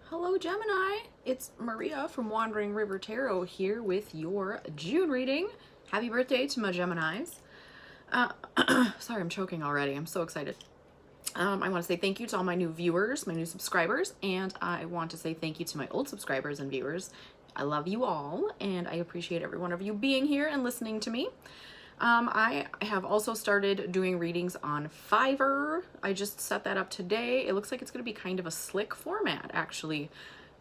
Hello Gemini, it's Maria from Wandering River Tarot here with your June reading. Happy birthday to my Geminis. Sorry, I'm choking already. I'm so excited. I want to say thank you to all my new viewers, my new subscribers, and I want to say thank you to my old subscribers and viewers. I love you all, and I appreciate every one of you being here and listening to me. I have also started doing readings on Fiverr. I just set that up today. It looks like it's going to be kind of a slick format, actually,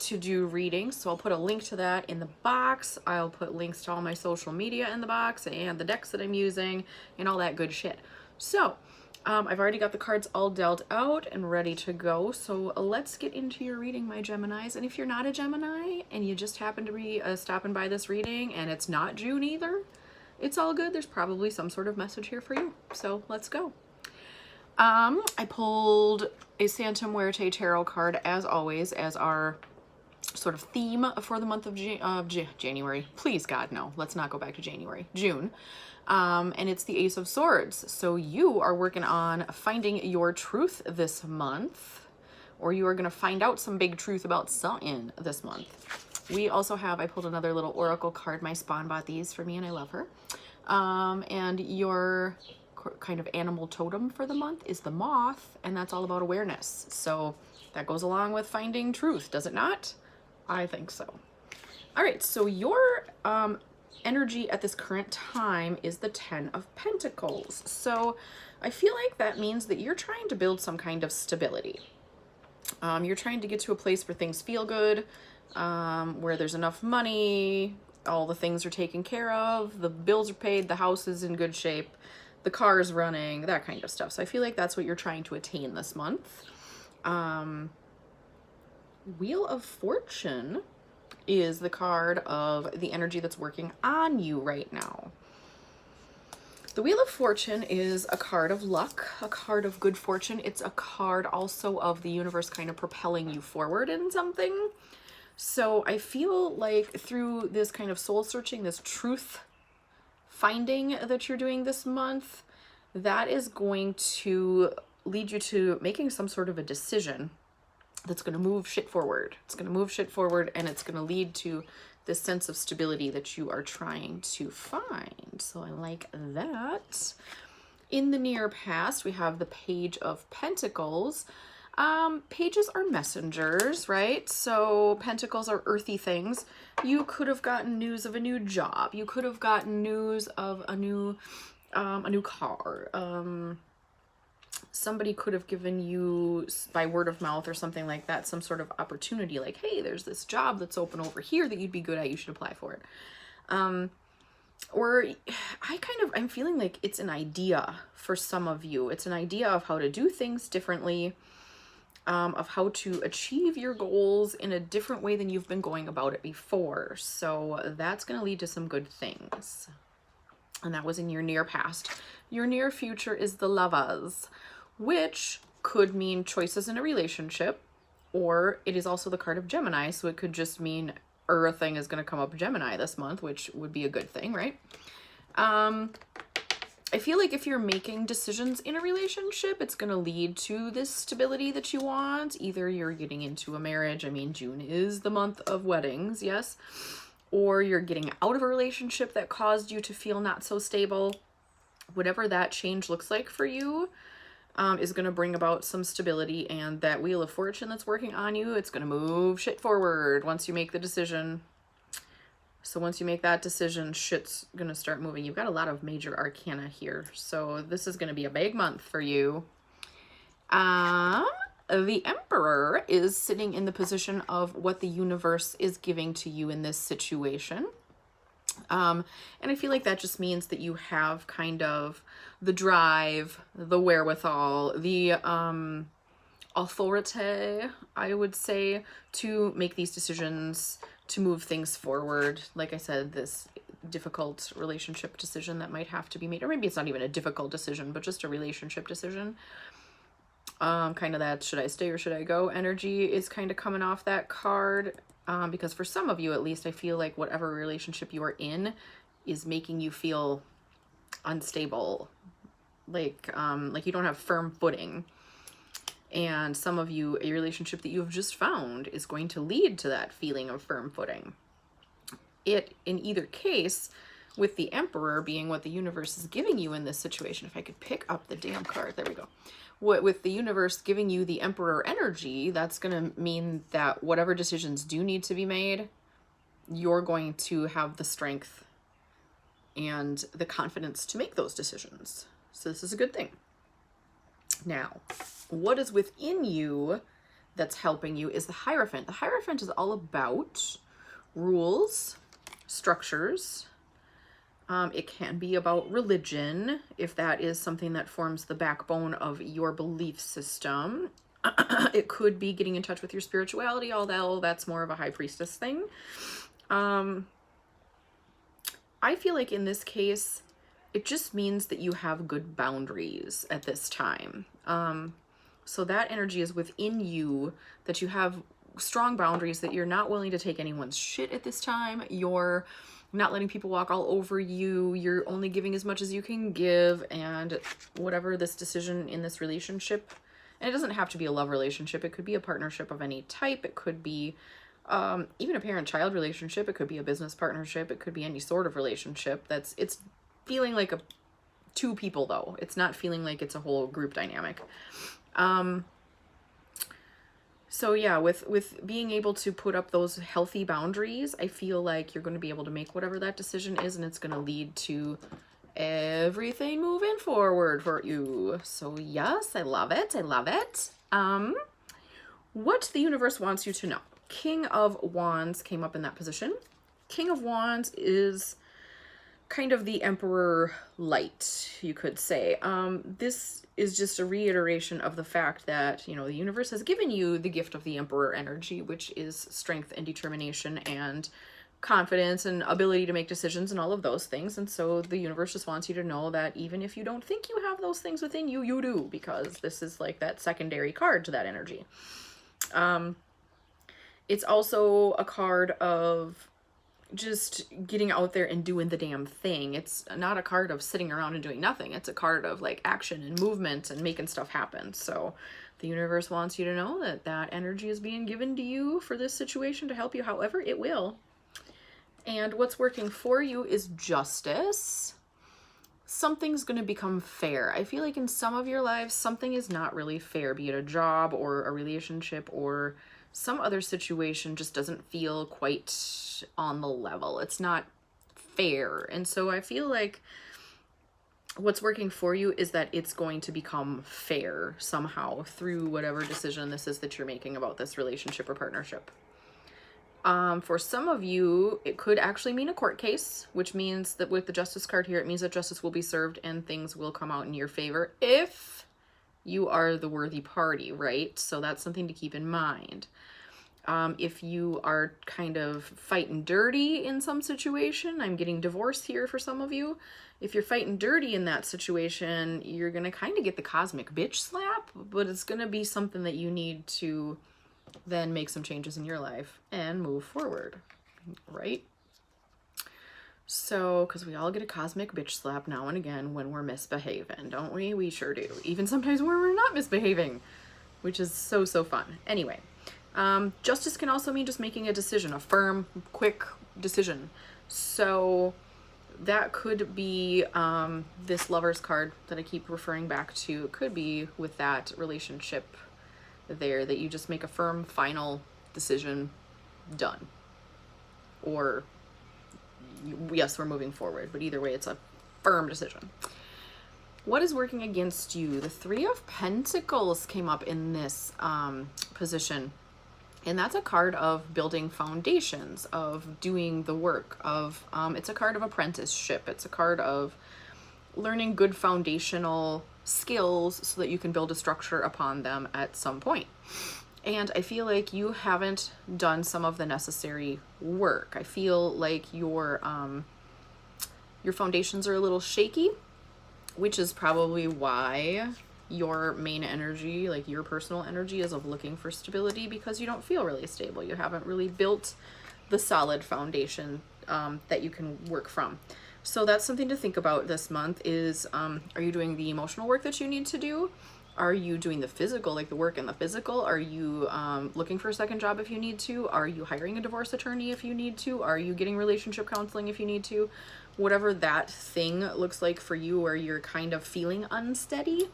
to do readings. So I'll put a link to that in the box. I'll put links to all my social media in the box and the decks that I'm using and all that good shit. So I've already got the cards all dealt out and ready to go. So let's get into your reading, my Geminis. And if you're not a Gemini and you just happen to be stopping by this reading and it's not June either, it's all good. There's probably some sort of message here for you. So let's go. I pulled a Santa Muerte tarot card as always as our sort of theme for the month of January. Please God, no, let's not go back to January, June. And it's the Ace of Swords. So you are working on finding your truth this month, or you are going to find out some big truth about something this month. We also have, I pulled another little oracle card. My spawn bought these for me and I love her. And your kind of animal totem for the month is the moth, and that's all about awareness. So that goes along with finding truth, does it not? I think so. All right, so your energy at this current time is the 10 of Pentacles. So I feel like that means that you're trying to build some kind of stability. You're trying to get to a place where things feel good, where there's enough money, all the things are taken care of, the bills are paid, the house is in good shape, the car is running, that kind of stuff. So I feel like that's what you're trying to attain this month. Wheel of Fortune is the card of the energy that's working on you right now. The Wheel of Fortune is a card of luck, a card of good fortune. It's a card also of the universe kind of propelling you forward in something. So I feel like through this kind of soul searching, this truth finding that you're doing this month, that is going to lead you to making some sort of a decision that's going to move shit forward. It's going to move shit forward, and it's going to lead to this sense of stability that you are trying to find. So I like that. In the near past, we have the Page of Pentacles. Pages are messengers, right? So pentacles are earthy things. You could have gotten news of a new job. You could have gotten news of a new car. Somebody could have given you, by word of mouth or something like that, some sort of opportunity, like, hey, there's this job that's open over here that you'd be good at, you should apply for it. Or I'm feeling like it's an idea for some of you. It's an idea of how to do things differently, of how to achieve your goals in a different way than you've been going about it before. So that's going to lead to some good things. And that was in your near past. Your near future is the Lovers, which could mean choices in a relationship, or it is also the card of Gemini, so it could just mean a thing is going to come up Gemini this month, which would be a good thing, right? I feel like if you're making decisions in a relationship, it's going to lead to this stability that you want. Either you're getting into a marriage. I mean, June is the month of weddings, yes. Or you're getting out of a relationship that caused you to feel not so stable. Whatever that change looks like for you is going to bring about some stability. And that Wheel of Fortune that's working on you, it's going to move shit forward once you make the decision. So once you make that decision, shit's going to start moving. You've got a lot of major arcana here. So this is going to be a big month for you. The Emperor is sitting in the position of what the universe is giving to you in this situation. And I feel like that just means that you have kind of the drive, the wherewithal, the authority, I would say, to make these decisions, to move things forward. Like I said, this difficult relationship decision that might have to be made, or maybe it's not even a difficult decision, but just a relationship decision. Kind of that should I stay or should I go energy is kind of coming off that card. Because for some of you, at least, I feel like whatever relationship you are in is making you feel unstable, like you don't have firm footing. And some of you, a relationship that you've just found is going to lead to that feeling of firm footing. It, in either case, with the Emperor being what the universe is giving you in this situation, if I could pick up the damn card, there we go. With the universe giving you the Emperor energy, that's going to mean that whatever decisions do need to be made, you're going to have the strength and the confidence to make those decisions. So this is a good thing. Now, what is within you that's helping you is the Hierophant. The Hierophant is all about rules, structures. It can be about religion, if that is something that forms the backbone of your belief system. It could be getting in touch with your spirituality, although that's more of a high priestess thing. I feel like in this case, it just means that you have good boundaries at this time. So that energy is within you, that you have strong boundaries, that you're not willing to take anyone's shit at this time. You're not letting people walk all over you. You're only giving as much as you can give, and whatever this decision in this relationship, and it doesn't have to be a love relationship. It could be a partnership of any type. It could be even a parent-child relationship. It could be a business partnership. It could be any sort of relationship. It's feeling like two people though. It's not feeling like it's a whole group dynamic. So yeah, with being able to put up those healthy boundaries, I feel like you're going to be able to make whatever that decision is, and it's going to lead to everything moving forward for you. So yes, I love it. I love it. What the universe wants you to know. King of Wands came up in that position. King of Wands is kind of the Emperor light, you could say. This is just a reiteration of the fact that, you know, the universe has given you the gift of the Emperor energy, which is strength and determination and confidence and ability to make decisions and all of those things. And so the universe just wants you to know that even if you don't think you have those things within you, you do, because this is like that secondary card to that energy. It's also a card of just getting out there and doing the damn thing. It's not a card of sitting around and doing nothing. It's a card of like action and movement and making stuff happen. So the universe wants you to know that that energy is being given to you for this situation to help you however it will. And what's working for you is justice. Something's going to become fair. I feel like in some of your lives, something is not really fair, be it a job or a relationship or some other situation just doesn't feel quite on the level. It's not fair. And so I feel like what's working for you is that it's going to become fair somehow through whatever decision this is that you're making about this relationship or partnership. For some of you, it could actually mean a court case, which means that with the Justice card here, it means that justice will be served and things will come out in your favor if you are the worthy party, right? So that's something to keep in mind. If you are kind of fighting dirty in some situation, I'm getting divorce here for some of you. If you're fighting dirty in that situation, you're going to kind of get the cosmic bitch slap, but it's going to be something that you need to then make some changes in your life and move forward, right? So, because we all get a cosmic bitch slap now and again when we're misbehaving, don't we? We sure do. Even sometimes when we're not misbehaving, which is so fun. Anyway, justice can also mean just making a decision, a firm, quick decision. So that could be this Lover's card that I keep referring back to. It could be with that relationship there, that you just make a firm, final decision, done. Or yes, we're moving forward, but either way, it's a firm decision. What is working against you? The Three of Pentacles came up in this position, and that's a card of building foundations, of doing the work, of it's a card of apprenticeship. It's a card of learning good foundational skills so that you can build a structure upon them at some point. And I feel like you haven't done some of the necessary work. I feel like your foundations are a little shaky, which is probably why your main energy, like your personal energy, is of looking for stability, because you don't feel really stable. You haven't really built the solid foundation that you can work from. So that's something to think about this month is, are you doing the emotional work that you need to do? Are you doing the physical, like the work and the physical? Are you looking for a second job if you need to? Are you hiring a divorce attorney if you need to? Are you getting relationship counseling if you need to? Whatever that thing looks like for you, where you're kind of feeling unsteady,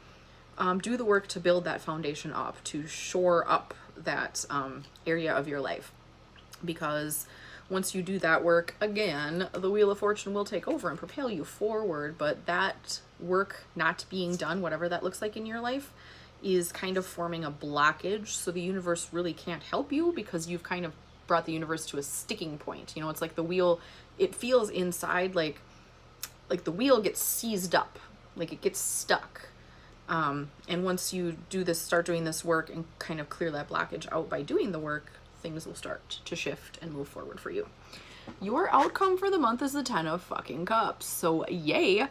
do the work to build that foundation up, to shore up that area of your life. Because once you do that work, again, the Wheel of Fortune will take over and propel you forward. But that work not being done, whatever that looks like in your life, is kind of forming a blockage. So the universe really can't help you, because you've kind of brought the universe to a sticking point. You know, it's like the wheel, it feels inside like the wheel gets seized up, like it gets stuck. And once you do this, start doing this work and kind of clear that blockage out by doing the work, things will start to shift and move forward for you. Your outcome for the month is the 10 of fucking Cups. So yay.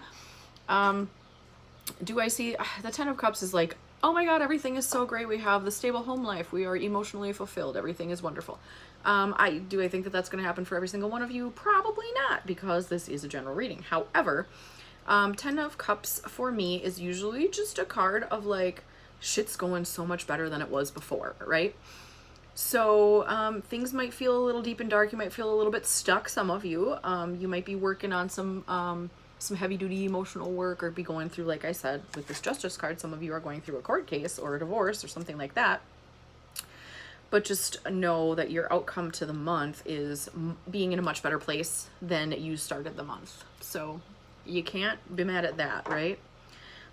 Do I see the 10 of Cups is like, oh my God, everything is so great. We have the stable home life. We are emotionally fulfilled. Everything is wonderful. I think that that's going to happen for every single one of you? Probably not, because this is a general reading. However, 10 of Cups for me is usually just a card of like, shit's going so much better than it was before, right? So things might feel a little deep and dark. You might feel a little bit stuck, some of you. You might be working on some heavy-duty emotional work, or be going through, like I said, with this Justice card, some of you are going through a court case or a divorce or something like that. But just know that your outcome to the month is being in a much better place than you started the month. So you can't be mad at that, right?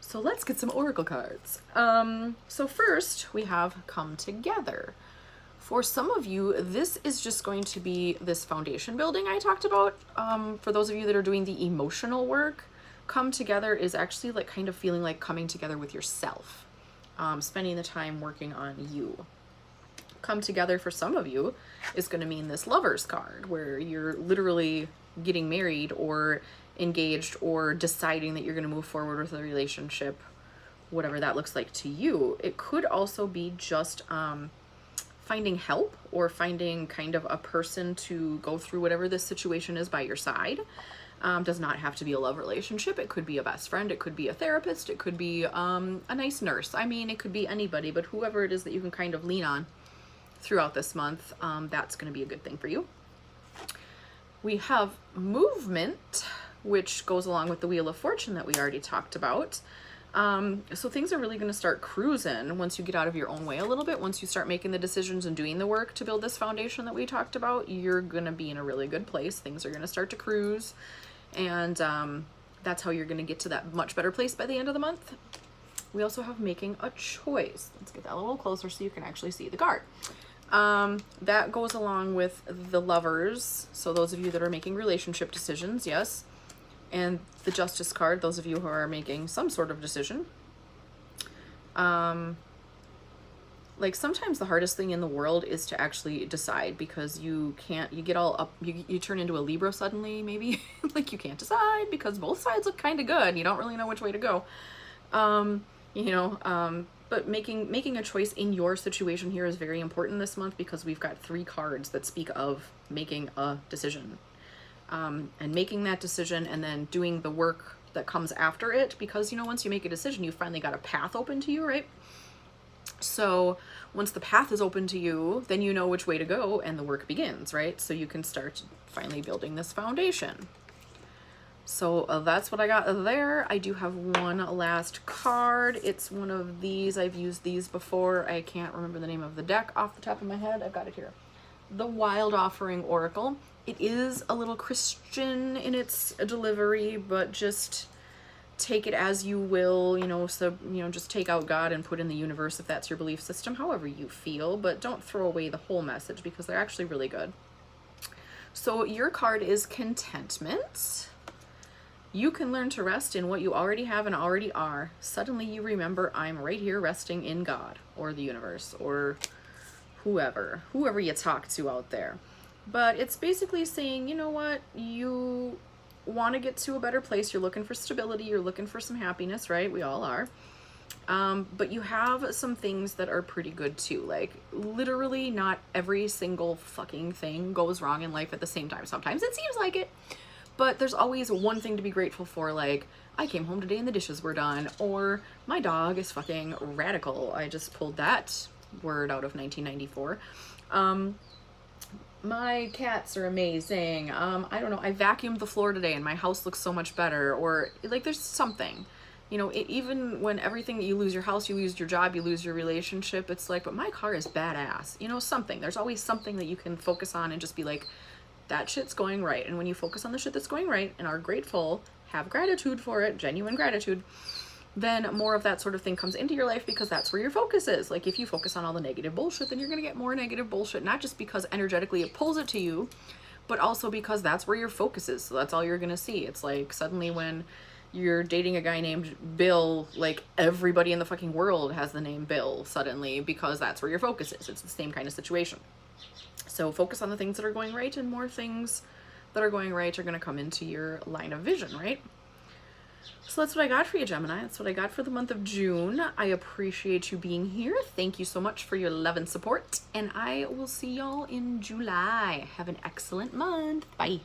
So let's get some oracle cards. So first we have Come Together. For some of you, this is just going to be this foundation building I talked about. For those of you that are doing the emotional work, Come Together is actually like kind of feeling like coming together with yourself, spending the time working on you. Come Together for some of you is going to mean this Lovers card, where you're literally getting married or engaged or deciding that you're going to move forward with a relationship, whatever that looks like to you. It could also be just finding help, or finding kind of a person to go through whatever this situation is by your side. Does not have to be a love relationship. It could be a best friend. It could be a therapist. It could be a nice nurse. I mean, it could be anybody, but whoever it is that you can kind of lean on throughout this month, that's going to be a good thing for you. We have Movement, which goes along with the Wheel of Fortune that we already talked about. So things are really going to start cruising once you get out of your own way a little bit. Once you start making the decisions and doing the work to build this foundation that we talked about, you're going to be in a really good place. Things are going to start to cruise, and that's how you're going to get to that much better place by the end of the month. We also have Making a Choice. Let's get that a little closer so you can actually see the card. That goes along with the Lovers. So those of you that are making relationship decisions, yes. And the Justice card, those of you who are making some sort of decision. Like sometimes the hardest thing in the world is to actually decide, because you get all up, you turn into a Libra suddenly, maybe. Like you can't decide because both sides look kind of good. You don't really know which way to go. But making a choice in your situation here is very important this month, because we've got 3 cards that speak of making a decision. And making that decision and then doing the work that comes after it, because, once you make a decision, you finally got a path open to you, right? So once the path is open to you, then you know which way to go and the work begins, right? So you can start finally building this foundation. So that's what I got there. I do have one last card. It's one of these. I've used these before. I can't remember the name of the deck off the top of my head. I've got it here. The Wild Offering Oracle. It is a little Christian in its delivery, but just take it as you will, just take out God and put in the universe if that's your belief system, however you feel, but don't throw away the whole message, because they're actually really good. So your card is Contentment. You can learn to rest in what you already have and already are. Suddenly you remember, I'm right here resting in God, or the universe, or whoever you talk to out there. But it's basically saying, you know what, you want to get to a better place. You're looking for stability. You're looking for some happiness, right? We all are. But you have some things that are pretty good too. Like literally not every single fucking thing goes wrong in life at the same time. Sometimes it seems like it, but there's always one thing to be grateful for, like, I came home today and the dishes were done, or my dog is fucking radical. I just pulled that word out of 1994. My cats are amazing. I don't know, I vacuumed the floor today and my house looks so much better. Or like, there's something, you know, even when everything, you lose your house, you lose your job, you lose your relationship, it's like, but my car is badass, you know, something. There's always something that you can focus on and just be like, that shit's going right. And when you focus on the shit that's going right and are grateful, have gratitude for it, genuine gratitude, then more of that sort of thing comes into your life, because that's where your focus is. Like, if you focus on all the negative bullshit, then you're gonna get more negative bullshit, not just because energetically it pulls it to you, but also because that's where your focus is. So that's all you're gonna see. It's like, suddenly when you're dating a guy named Bill, like, everybody in the fucking world has the name Bill suddenly, because that's where your focus is. It's the same kind of situation. So focus on the things that are going right, and more things that are going right are going to come into your line of vision, right? So that's what I got for you, Gemini. That's what I got for the month of June. I appreciate you being here. Thank you so much for your love and support, and I will see y'all in July. Have an excellent month. Bye.